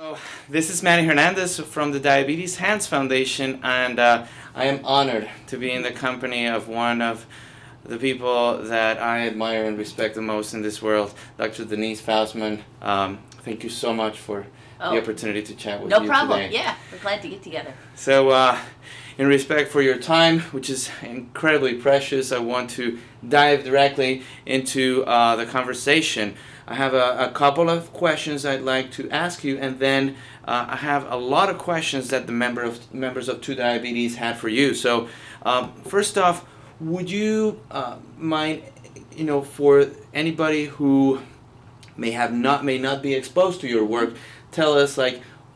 So, this is Manny Hernandez from the Diabetes Hands Foundation, and I am honored to be in the company of one of the people that I admire and respect the most in this world, Dr. Denise Faustman. Thank you so much for the opportunity to chat with you today. No problem. Yeah, we're glad to get together. So, in respect for your time, which is incredibly precious, I want to dive directly into the conversation. I have a couple of questions I'd like to ask you, and then I have a lot of questions that the members of 2 Diabetes had for you. So, first off, would you mind, for anybody who may not be exposed to your work, tell us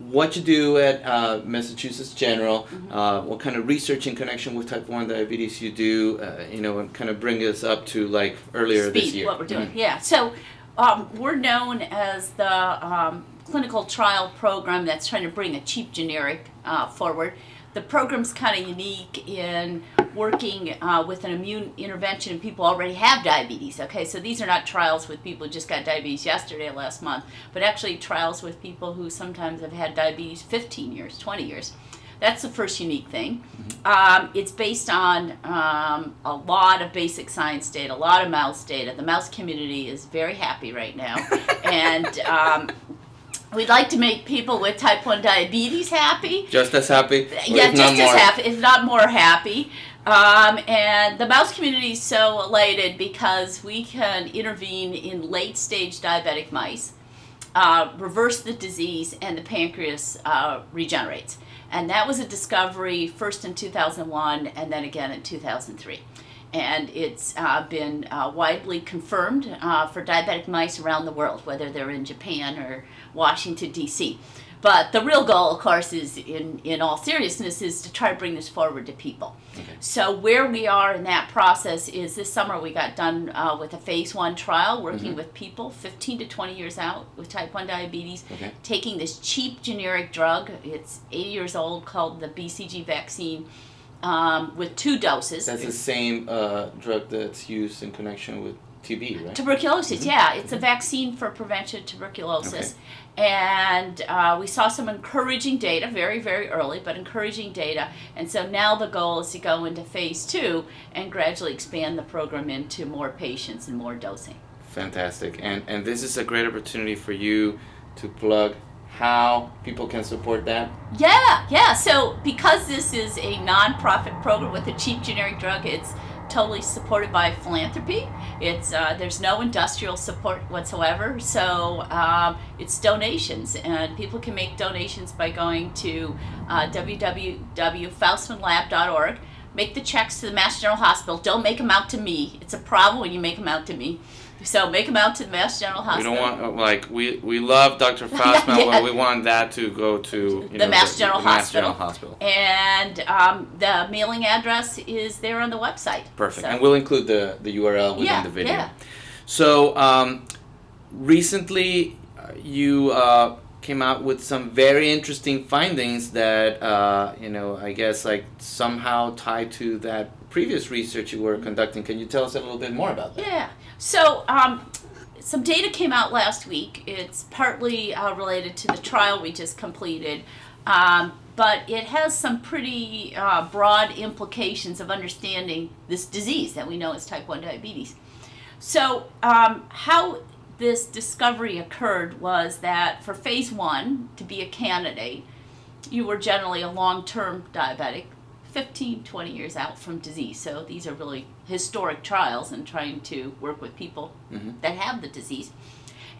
what you do at Massachusetts General, what kind of research in connection with type 1 diabetes you do, and kind of bring us up to earlier this year. What we're doing. Yeah. So we're known as the clinical trial program that's trying to bring a cheap generic forward. The program's kind of unique in working with an immune intervention in people who already have diabetes. Okay, so these are not trials with people who just got diabetes yesterday or last month, but actually trials with people who sometimes have had diabetes 15 years, 20 years. That's the first unique thing. It's based on a lot of basic science data, a lot of mouse data. The mouse community is very happy right now, and we'd like to make people with type 1 diabetes happy. Just as happy? Yeah, just as happy, if not more happy. And the mouse community is so elated because we can intervene in late-stage diabetic mice, reverse the disease, and the pancreas regenerates. And that was a discovery first in 2001 and then again in 2003. And it's been widely confirmed for diabetic mice around the world, whether they're in Japan or Washington, D.C. But the real goal, of course, is, in all seriousness, is to try to bring this forward to people. Okay. So where we are in that process is this summer we got done with a phase 1 trial working with people 15 to 20 years out with type 1 diabetes, taking this cheap generic drug. It's 80 years old, called the BCG vaccine, with 2 doses. That's the same drug that's used in connection with TB, right? Tuberculosis, yeah. It's a vaccine for prevention of tuberculosis. Okay. And we saw some encouraging data, very, very early, but encouraging data. And so now the goal is to go into phase 2 and gradually expand the program into more patients and more dosing. Fantastic. And this is a great opportunity for you to plug how people can support that. Yeah. So because this is a non-profit program with a cheap generic drug, it's totally supported by philanthropy. It's there's no industrial support whatsoever, so it's donations, and people can make donations by going to www.faustmanlab.org. Make the checks to the Mass General Hospital. Don't make them out to me. It's a problem when you make them out to me. So make them out to the Mass General Hospital. We don't want, we love Dr. Faustman, but we want that to go to the Mass General Hospital. And the mailing address is there on the website. Perfect. So. And we'll include the URL within the video. Yeah. So recently you came out with some very interesting findings that, I guess somehow tied to that previous research you were conducting. Can you tell us a little bit more about that? Yeah. So some data came out last week. It's partly related to the trial we just completed, but it has some pretty broad implications of understanding this disease that we know is type 1 diabetes. So how this discovery occurred was that for phase 1 to be a candidate, you were generally a long-term diabetic, 15, 20 years out from disease. So these are really historic trials and trying to work with people that have the disease.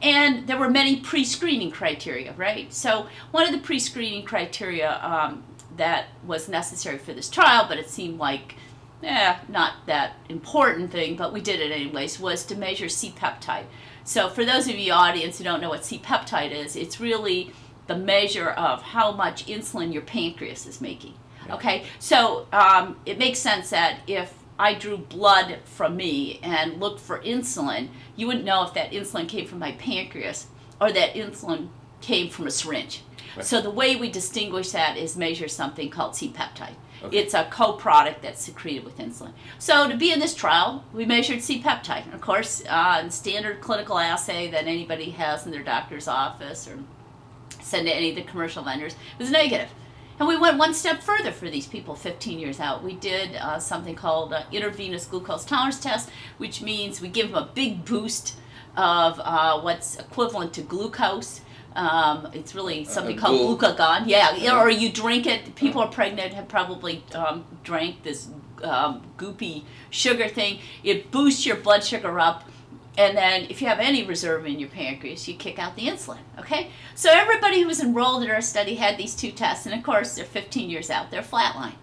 And there were many pre-screening criteria, right? So one of the pre-screening criteria that was necessary for this trial, but it seemed like not that important thing, but we did it anyways, was to measure C-peptide. So for those of you in the audience who don't know what C-peptide is, it's really the measure of how much insulin your pancreas is making. Okay, so it makes sense that if I drew blood from me and looked for insulin, you wouldn't know if that insulin came from my pancreas or that insulin came from a syringe. Right. So the way we distinguish that is measure something called C-peptide. Okay. It's a co-product that's secreted with insulin. So to be in this trial, we measured C-peptide. Of course, standard clinical assay that anybody has in their doctor's office or send to any of the commercial vendors. It was negative. And we went one step further for these people 15 years out. We did something called intravenous glucose tolerance test, which means we give them a big boost of what's equivalent to glucose. It's really something called glucagon. Yeah, or you drink it. People who are pregnant have probably drank this goopy sugar thing. It boosts your blood sugar up. And then if you have any reserve in your pancreas, you kick out the insulin, okay? So everybody who was enrolled in our study had these two tests, and of course they're 15 years out. They're flatline,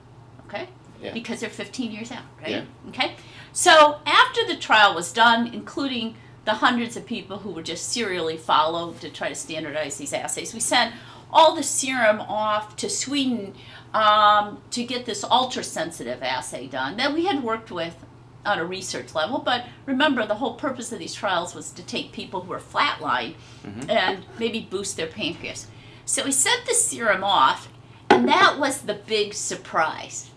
okay? Yeah. Because they're 15 years out, right? Yeah. Okay? So after the trial was done, including the hundreds of people who were just serially followed to try to standardize these assays, we sent all the serum off to Sweden to get this ultra-sensitive assay done that we had worked with on a research level. But remember, the whole purpose of these trials was to take people who are flatline and maybe boost their pancreas. So we sent the serum off, and that was the big surprise.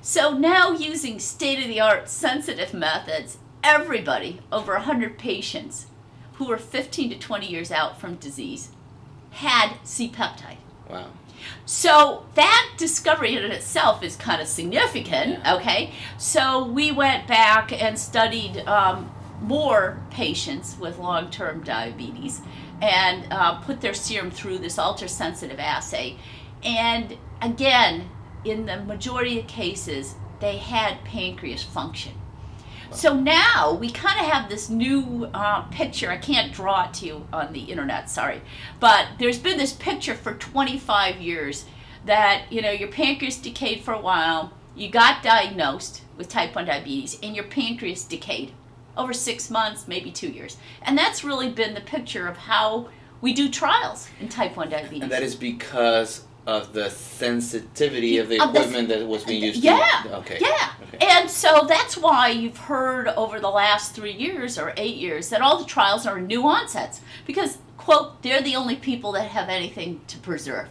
So now, using state-of-the-art sensitive methods, everybody, over 100 patients who were 15 to 20 years out from disease, had C-peptide. Wow. So that discovery in itself is kind of significant, okay? So we went back and studied more patients with long-term diabetes and put their serum through this ultrasensitive assay. And again, in the majority of cases, they had pancreas function. So now we kind of have this new picture. I can't draw it to you on the internet, sorry. But there's been this picture for 25 years that, you know, your pancreas decayed for a while, you got diagnosed with type 1 diabetes, and your pancreas decayed over 6 months, maybe 2 years. And that's really been the picture of how we do trials in type 1 diabetes. And that is because of the sensitivity of the equipment that was being used. Okay. And so that's why you've heard over the last 3 years or 8 years that all the trials are new onsets, because, quote, they're the only people that have anything to preserve.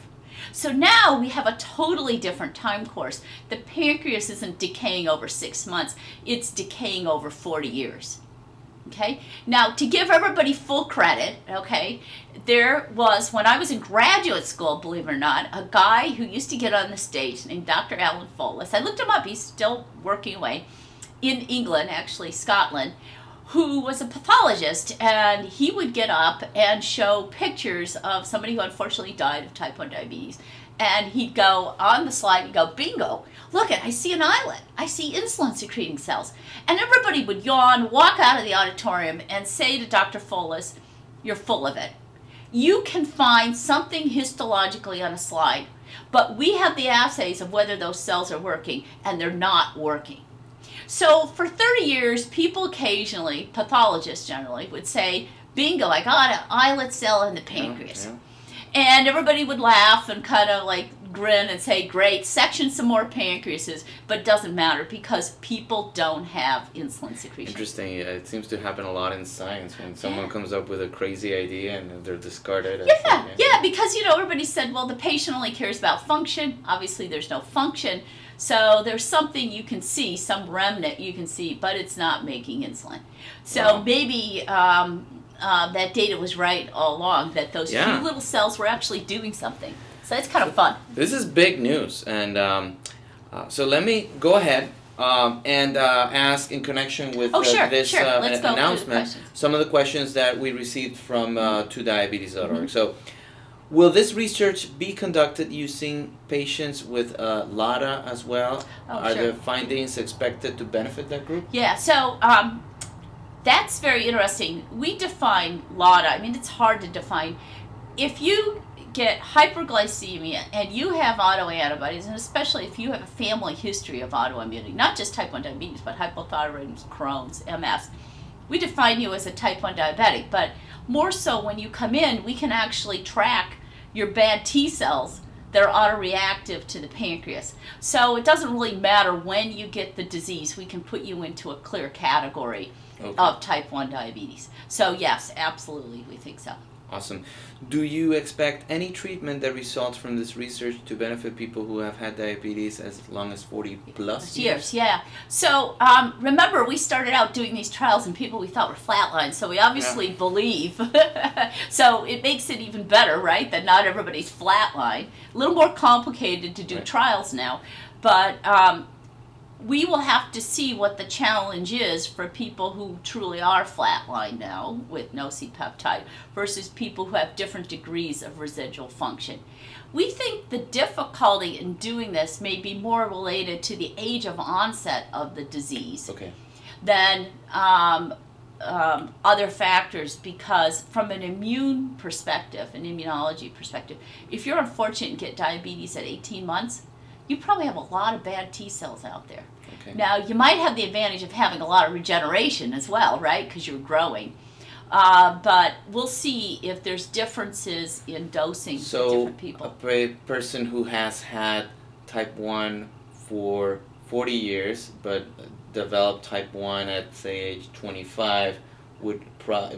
So now we have a totally different time course. The pancreas isn't decaying over 6 months, it's decaying over 40 years. Okay? Now, to give everybody full credit, okay, there was, when I was in graduate school, believe it or not, a guy who used to get on the stage named Dr. Alan Follis. I looked him up, he's still working away, in England, actually, Scotland, who was a pathologist, and he would get up and show pictures of somebody who unfortunately died of type 1 diabetes. And he'd go on the slide, he'd go, bingo, look it, I see an islet. I see insulin secreting cells. And everybody would yawn, walk out of the auditorium, and say to Dr. Follis, you're full of it. You can find something histologically on a slide, but we have the assays of whether those cells are working, and they're not working. So for 30 years, people occasionally, pathologists generally, would say, bingo, I got an islet cell in the pancreas. And everybody would laugh and kind of like grin and say, great, section some more pancreases, but it doesn't matter because people don't have insulin secretion. Interesting. It seems to happen a lot in science when someone comes up with a crazy idea and they're discarded. Yeah, because, you know, everybody said, well, the patient only cares about function. Obviously, there's no function. So there's something you can see, some remnant you can see, but it's not making insulin. So maybe that data was right all along, that those few little cells were actually doing something. So it's kind of fun. This is big news. And so let me go ahead and ask, in connection with this announcement, some of the questions that we received from todiabetes.org. So, will this research be conducted using patients with Lada as well? Are the findings expected to benefit that group? Yeah, so that's very interesting. We define Lada. I mean, it's hard to define. If you get hyperglycemia and you have autoantibodies, and especially if you have a family history of autoimmunity, not just type 1 diabetes, but hypothyroidism, Crohn's, MS, we define you as a type 1 diabetic. But more so when you come in, we can actually track your bad T cells that are autoreactive to the pancreas. So it doesn't really matter when you get the disease. We can put you into a clear category of type 1 diabetes. So yes, absolutely, we think so. Awesome. Do you expect any treatment that results from this research to benefit people who have had diabetes as long as 40 plus years? Yeah. So remember, we started out doing these trials in people we thought were flatline, so we obviously believe So it makes it even better, right, that not everybody's flatline. A little more complicated to do trials now, but we will have to see what the challenge is for people who truly are flatline now with no C-peptide versus people who have different degrees of residual function. We think the difficulty in doing this may be more related to the age of onset of the disease than other factors, because from an immune perspective, an immunology perspective, if you're unfortunate and get diabetes at 18 months, you probably have a lot of bad T cells out there. Now, you might have the advantage of having a lot of regeneration as well, right, because you're growing. But we'll see if there's differences in dosing for different people. So a person who has had type 1 for 40 years but developed type 1 at, say, age 25 would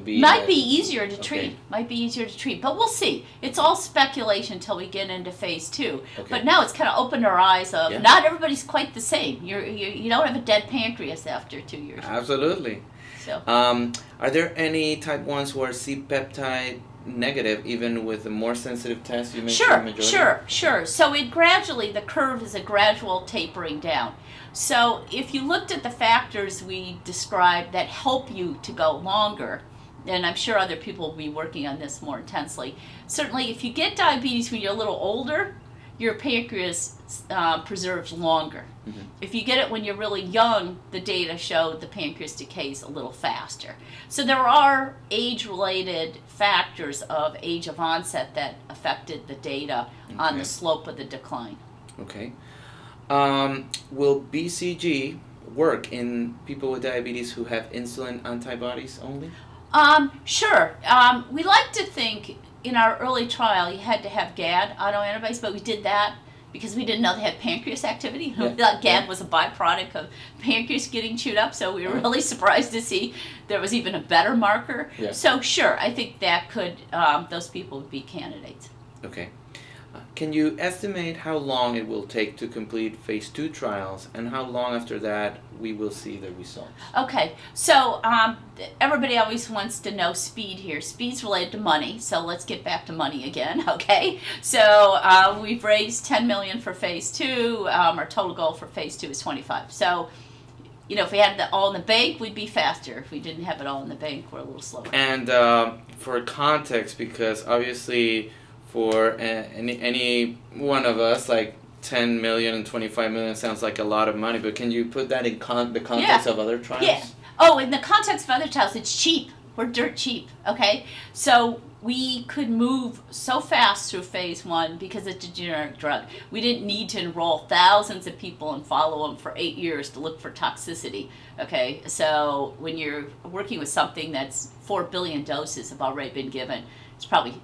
be... Might be easier to treat. Might be easier to treat. But we'll see. It's all speculation until we get into phase 2. But now it's kind of opened our eyes of not everybody's quite the same. You don't have a dead pancreas after 2 years. Absolutely. So. Are there any type 1s who are C-peptide negative, even with a more sensitive test? You mentioned Sure. So it gradually, the curve is a gradual tapering down. So if you looked at the factors we described that help you to go longer, and I'm sure other people will be working on this more intensely, certainly if you get diabetes when you're a little older, your pancreas preserves longer. If you get it when you're really young, the data showed the pancreas decays a little faster. So there are age-related factors of age of onset that affected the data on the slope of the decline. Will BCG work in people with diabetes who have insulin antibodies only? Sure. We like to think in our early trial you had to have GAD autoantibodies, but we did that because we didn't know they had pancreas activity. We thought GAD was a byproduct of pancreas getting chewed up, so we were really surprised to see there was even a better marker. So sure, I think that could, those people would be candidates. Can you estimate how long it will take to complete phase 2 trials, and how long after that we will see the results? So everybody always wants to know speed here. Speed's related to money, so let's get back to money again, So we've raised $10 million for phase 2. Our total goal for phase 2 is 25. So, you know, if we had it all in the bank, we'd be faster. If we didn't have it all in the bank, we're a little slower. And for context, because obviously for any one of us, like 10 million and 25 million sounds like a lot of money, but can you put that in the context of other trials? In the context of other trials, it's cheap. We're dirt cheap, So we could move so fast through phase 1 because it's a generic drug. We didn't need to enroll thousands of people and follow them for 8 years to look for toxicity, So when you're working with something that's 4 billion doses have already been given, it's probably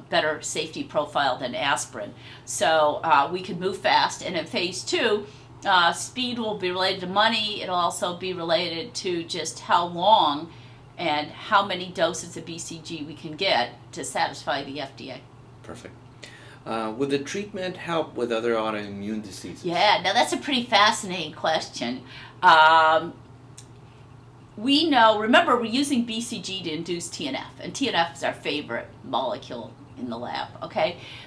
better safety profile than aspirin. So we could move fast. And in phase 2, speed will be related to money. It'll also be related to just how long and how many doses of BCG we can get to satisfy the FDA. Perfect. Would the treatment help with other autoimmune diseases? Yeah, now that's a pretty fascinating question. We know, remember, we're using BCG to induce TNF, and TNF is our favorite molecule in the lab,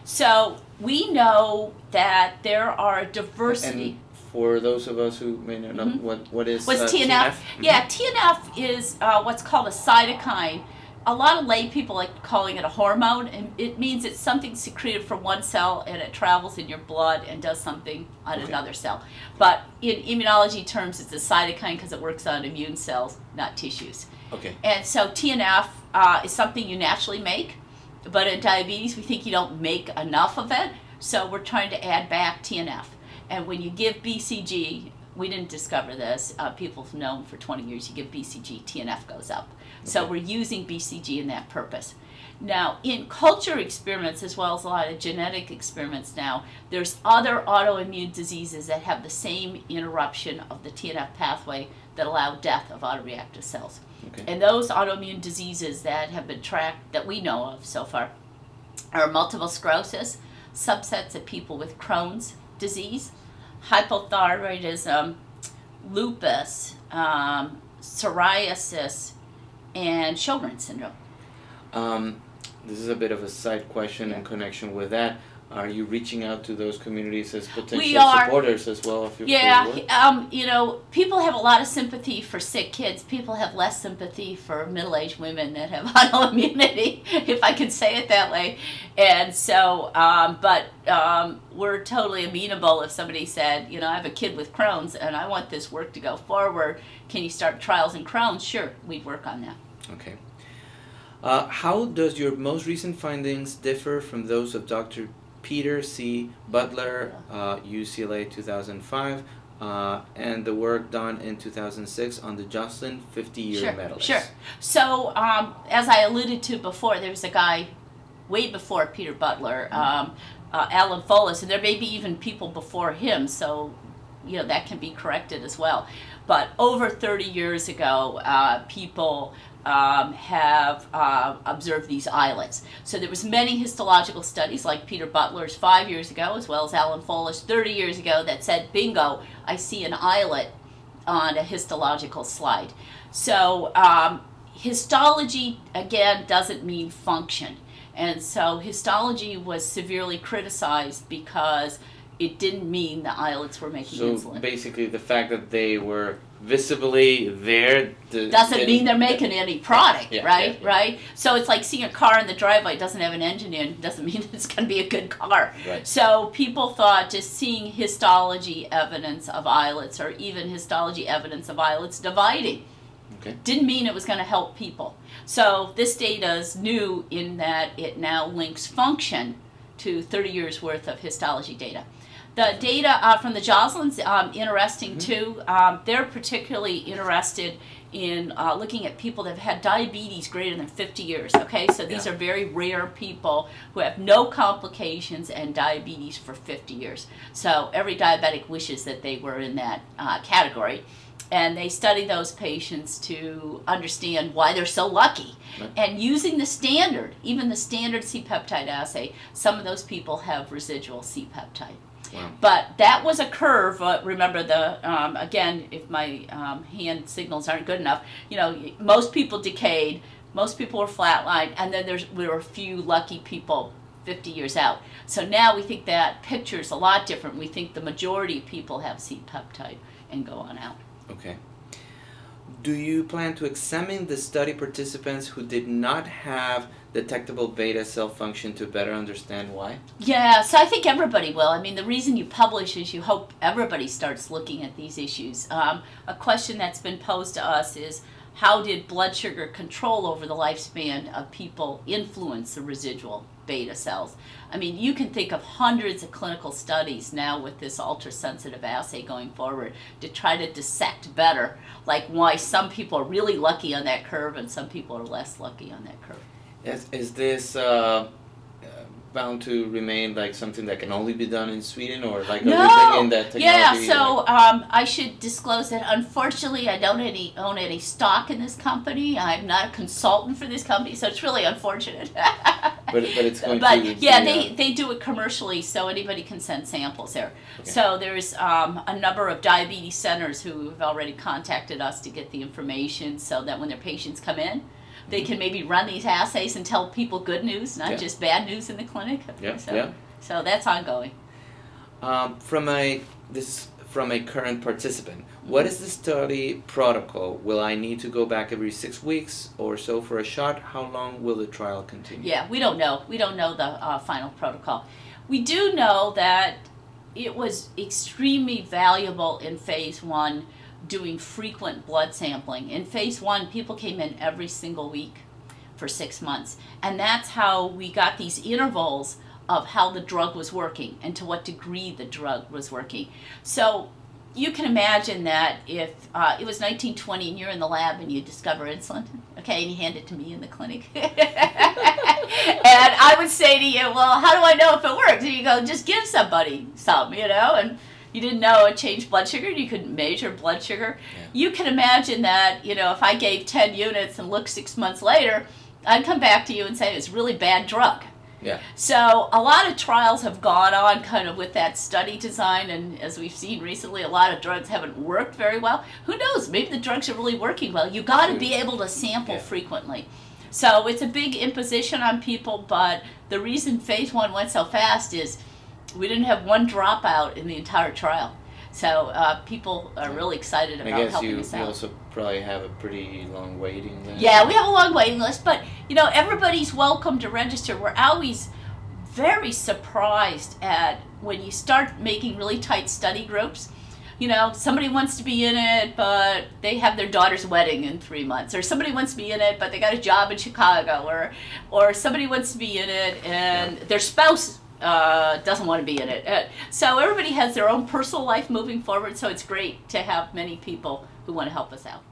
So we know that there are a diversity. And for those of us who may not know, what is TNF? Yeah, TNF is what's called a cytokine. A lot of lay people like calling it a hormone, and it means it's something secreted from one cell and it travels in your blood and does something on another cell. But in immunology terms, it's a cytokine because it works on immune cells, not tissues. And so TNF is something you naturally make, but in diabetes, we think you don't make enough of it, so we're trying to add back TNF. And when you give BCG, we didn't discover this, people have known for 20 years, you give BCG, TNF goes up. So we're using BCG in that purpose. Now, in culture experiments, as well as a lot of genetic experiments now, there's other autoimmune diseases that have the same interruption of the TNF pathway that allow death of autoreactive cells. And those autoimmune diseases that have been tracked, that we know of so far, are multiple sclerosis, subsets of people with Crohn's disease, hypothyroidism, lupus, psoriasis, and Sjogren's syndrome. this is a bit of a side question in connection with that. Are you reaching out to those communities as potential supporters as well? If you know, people have a lot of sympathy for sick kids. People have less sympathy for middle-aged women that have autoimmunity, if I can say it that way. And so, we're totally amenable if somebody said, you know, I have a kid with Crohn's and I want this work to go forward. Can you start trials in Crohn's? Sure, we'd work on that. Okay. How does your most recent findings differ from those of Dr. Peter C. Butler, UCLA 2005, and the work done in 2006 on the Joslin 50-year medalist? Sure. So, as I alluded to before, there was a guy way before Peter Butler, Alan Folis, and there may be even people before him, so, you know, that can be corrected as well. But over 30 years ago, people have observed these islets. So there was many histological studies like Peter Butler's 5 years ago, as well as Alan Folis 30 years ago, that said, bingo, I see an islet on a histological slide. So histology, again, doesn't mean function. And so histology was severely criticized because it didn't mean the islets were making insulin. So basically the fact that they were visibly there doesn't mean they're making any product, right? Right? So it's like seeing a car in the driveway doesn't have an engine in, doesn't mean it's going to be a good car. Right. So people thought just seeing histology evidence of islets or even histology evidence of islets dividing didn't mean it was going to help people. So this data is new in that it now links function to 30 years worth of histology data. The data from the Joslin's interesting too. They're particularly interested in looking at people that have had diabetes greater than 50 years. Okay, so these are very rare people who have no complications and diabetes for 50 years. So every diabetic wishes that they were in that category. And they study those patients to understand why they're so lucky. Right. And using the standard, even the standard C-peptide assay, some of those people have residual C-peptide. Wow. But that was a curve. Remember, again, if my hand signals aren't good enough, you know, most people decayed, most people were flatlined, and then there were a few lucky people 50 years out. So now we think that picture's a lot different. We think the majority of people have C-peptide and go on out. Okay. Do you plan to examine the study participants who did not have detectable beta cell function to better understand why? Yeah, so I think everybody will. I mean, the reason you publish is you hope everybody starts looking at these issues. A question that's been posed to us is, how did blood sugar control over the lifespan of people influence the residual beta cells? I mean, you can think of hundreds of clinical studies now with this ultra-sensitive assay going forward to try to dissect better, like why some people are really lucky on that curve and some people are less lucky on that curve. Is this bound to remain like something that can only be done in Sweden, or like no. Are we bringing that technology? Yeah, so I should disclose that unfortunately I don't own any stock in this company. I'm not a consultant for this company, so it's really unfortunate. but it's going to yeah, they do it commercially, so anybody can send samples there. Okay. So there's a number of diabetes centers who have already contacted us to get the information so that when their patients come in, they can maybe run these assays and tell people good news, not just bad news in the clinic. So that's ongoing. From a current participant, what is the study protocol? Will I need to go back every 6 weeks or so for a shot? How long will the trial continue? Yeah, we don't know. We don't know the final protocol. We do know that it was extremely valuable in phase 1 doing frequent blood sampling. In phase 1, people came in every single week for 6 months. And that's how we got these intervals of how the drug was working and to what degree the drug was working. So you can imagine that if it was 1920 and you're in the lab and you discover insulin, okay, and you hand it to me in the clinic. And I would say to you, well, how do I know if it works? And you go, just give somebody some, you know, and you didn't know it changed blood sugar, you couldn't measure blood sugar. Yeah. You can imagine that, you know, if I gave 10 units and looked 6 months later, I'd come back to you and say it's a really bad drug. Yeah. So a lot of trials have gone on kind of with that study design, and as we've seen recently, a lot of drugs haven't worked very well. Who knows? Maybe the drugs are really working well. You got to be able to sample frequently. So it's a big imposition on people, but the reason phase 1 went so fast is we didn't have one dropout in the entire trial. So people are really excited about helping us out. You also probably have a pretty long waiting list. Yeah, we have a long waiting list, but you know, everybody's welcome to register. We're always very surprised at when you start making really tight study groups. You know, somebody wants to be in it, but they have their daughter's wedding in 3 months, or somebody wants to be in it, but they got a job in Chicago, or somebody wants to be in it and their spouse doesn't want to be in it. So everybody has their own personal life moving forward, so it's great to have many people who want to help us out.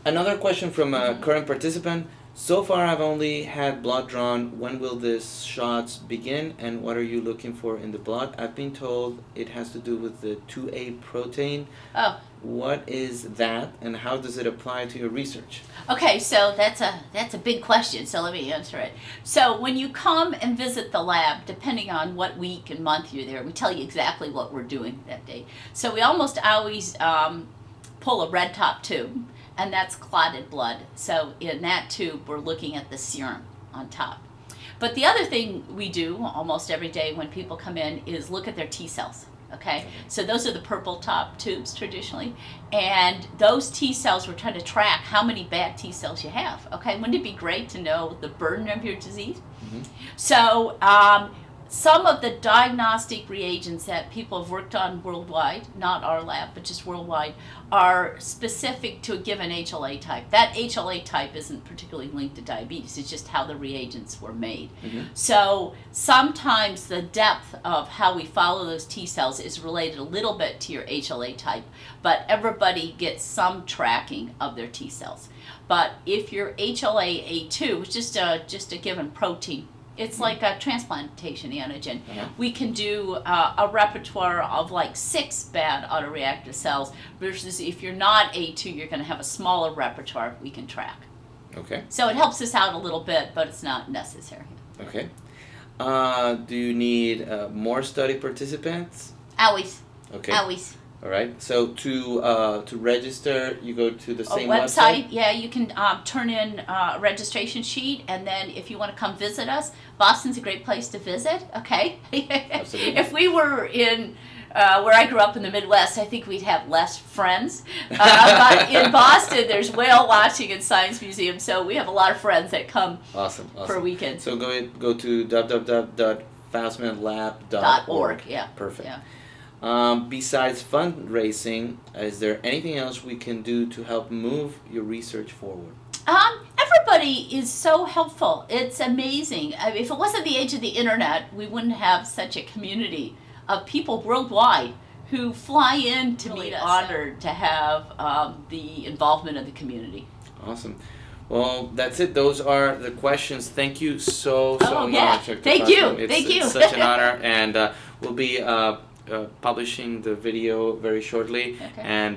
Another question from a current participant. So far I've only had blood drawn. When will these shots begin, and what are you looking for in the blood? I've been told it has to do with the 2A protein. Oh. What is that, and how does it apply to your research? Okay, so that's a big question, so let me answer it. So when you come and visit the lab, depending on what week and month you're there, we tell you exactly what we're doing that day. So we almost always pull a red top tube, and that's clotted blood. So in that tube, we're looking at the serum on top. But the other thing we do almost every day when people come in is look at their T cells. Okay, so those are the purple top tubes traditionally, and those T cells, we're trying to track how many bad T cells you have. Okay, wouldn't it be great to know the burden of your disease? Mm-hmm. So some of the diagnostic reagents that people have worked on worldwide, not our lab, but just worldwide, are specific to a given HLA type. That HLA type isn't particularly linked to diabetes, it's just how the reagents were made. Mm-hmm. So sometimes the depth of how we follow those T cells is related a little bit to your HLA type, but everybody gets some tracking of their T cells. But if your HLA-A2, which is just a given protein, it's like a transplantation antigen. Yeah. We can do a repertoire of like 6 bad autoreactive cells, versus if you're not A2, you're going to have a smaller repertoire we can track. Okay. So it helps us out a little bit, but it's not necessary. Okay. Do you need more study participants? Always. Okay. Always. All right. So to register, you go to the same website? Yeah, you can turn in a registration sheet, and then if you want to come visit us, Boston's a great place to visit. Okay. Absolutely. If we were in where I grew up in the Midwest, I think we'd have less friends. But in Boston, there's whale watching and science museum, so we have a lot of friends that come for a weekend. So go to www.faustmanlab.org. Yeah. Perfect. Yeah. Besides fundraising, is there anything else we can do to help move your research forward? Everybody is so helpful. It's amazing. If it wasn't the age of the internet, we wouldn't have such a community of people worldwide who fly in to meet us. Honored to have the involvement of the community. Awesome. Well, that's it. Those are the questions. Thank you so much, Dr. Thank you. Faustman. It's such an honor, and we'll be publishing the video very shortly, and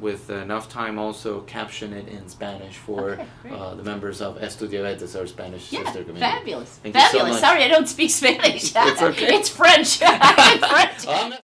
with enough time also caption it in Spanish for the members of Estudiantes, our Spanish sister community. Fabulous. Thank you so much. Sorry, I don't speak Spanish. It's okay. It's French. It's French.